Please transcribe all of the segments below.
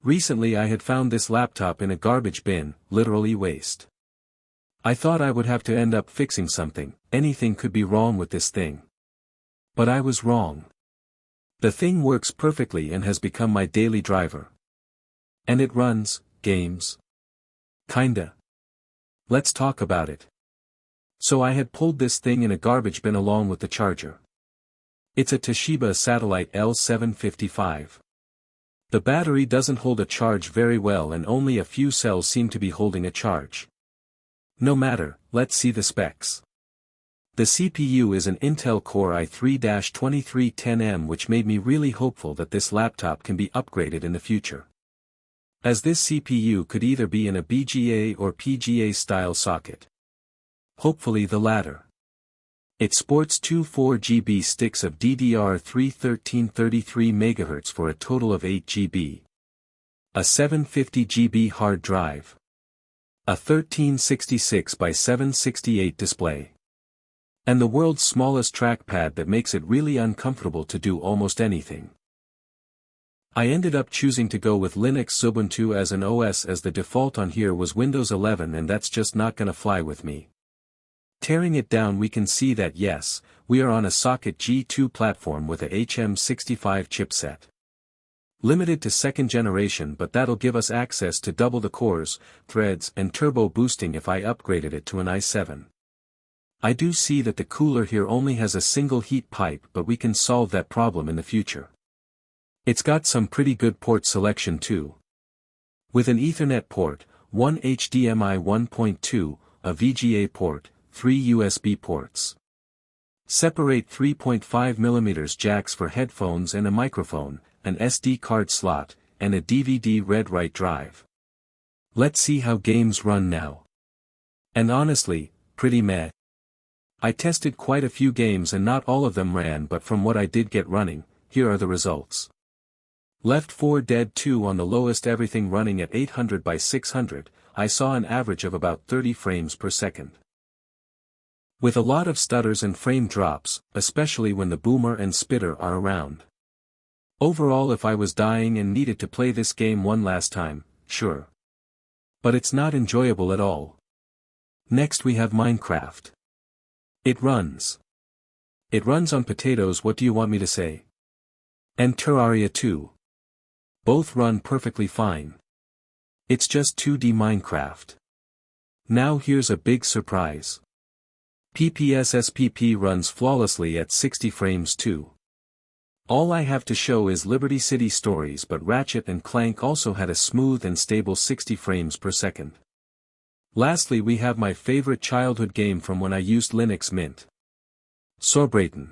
Recently I had found this laptop in a garbage bin, literally waste. I thought I would have to end up fixing something, anything could be wrong with this thing. But I was wrong. The thing works perfectly and has become my daily driver. And it runs games. Kinda. Let's talk about it. So I had pulled this thing in a garbage bin along with the charger. It's a Toshiba Satellite L755. The battery doesn't hold a charge very well and only a few cells seem to be holding a charge. No matter, let's see the specs. The CPU is an Intel Core i3-2310M, which made me really hopeful that this laptop can be upgraded in the future. As this CPU could either be in a BGA or PGA style socket. Hopefully the latter. It sports two 4GB sticks of DDR3 1333 MHz for a total of 8GB. A 750GB hard drive. A 1366 by 768 display. And the world's smallest trackpad that makes it really uncomfortable to do almost anything. I ended up choosing to go with Linux Ubuntu as an OS, as the default on here was Windows 11, and that's just not gonna fly with me. Tearing it down, we can see that yes, we are on a socket G2 platform with a HM65 chipset. Limited to second generation, but that'll give us access to double the cores, threads and turbo boosting if I upgraded it to an i7. I do see that the cooler here only has a single heat pipe, but we can solve that problem in the future. It's got some pretty good port selection too. With an Ethernet port, one HDMI 1.2, a VGA port, 3 USB ports. Separate 3.5mm jacks for headphones and a microphone, an SD card slot, and a DVD read-write drive. Let's see how games run now. And honestly, pretty meh. I tested quite a few games and not all of them ran, but from what I did get running, here are the results. Left 4 Dead 2 on the lowest, everything running at 800 by 600, I saw an average of about 30 frames per second. With a lot of stutters and frame drops, especially when the boomer and spitter are around. Overall, if I was dying and needed to play this game one last time, sure. But it's not enjoyable at all. Next we have Minecraft. It runs. It runs on potatoes, what do you want me to say? And Terraria 2. Both run perfectly fine. It's just 2D Minecraft. Now here's a big surprise. PPSSPP runs flawlessly at 60 frames too. All I have to show is Liberty City Stories, but Ratchet and Clank also had a smooth and stable 60 frames per second. Lastly we have my favorite childhood game from when I used Linux Mint. Sorbraten.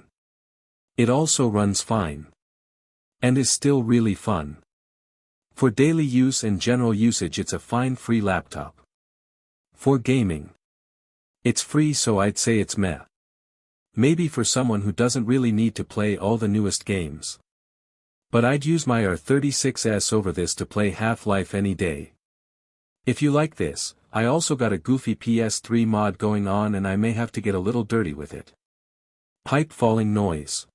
It also runs fine. And is still really fun. For daily use and general usage it's a fine free laptop. For gaming. It's free, so I'd say it's meh. Maybe for someone who doesn't really need to play all the newest games. But I'd use my R36S over this to play Half-Life any day. If you like this, I also got a goofy PS3 mod going on and I may have to get a little dirty with it. Pipe falling noise.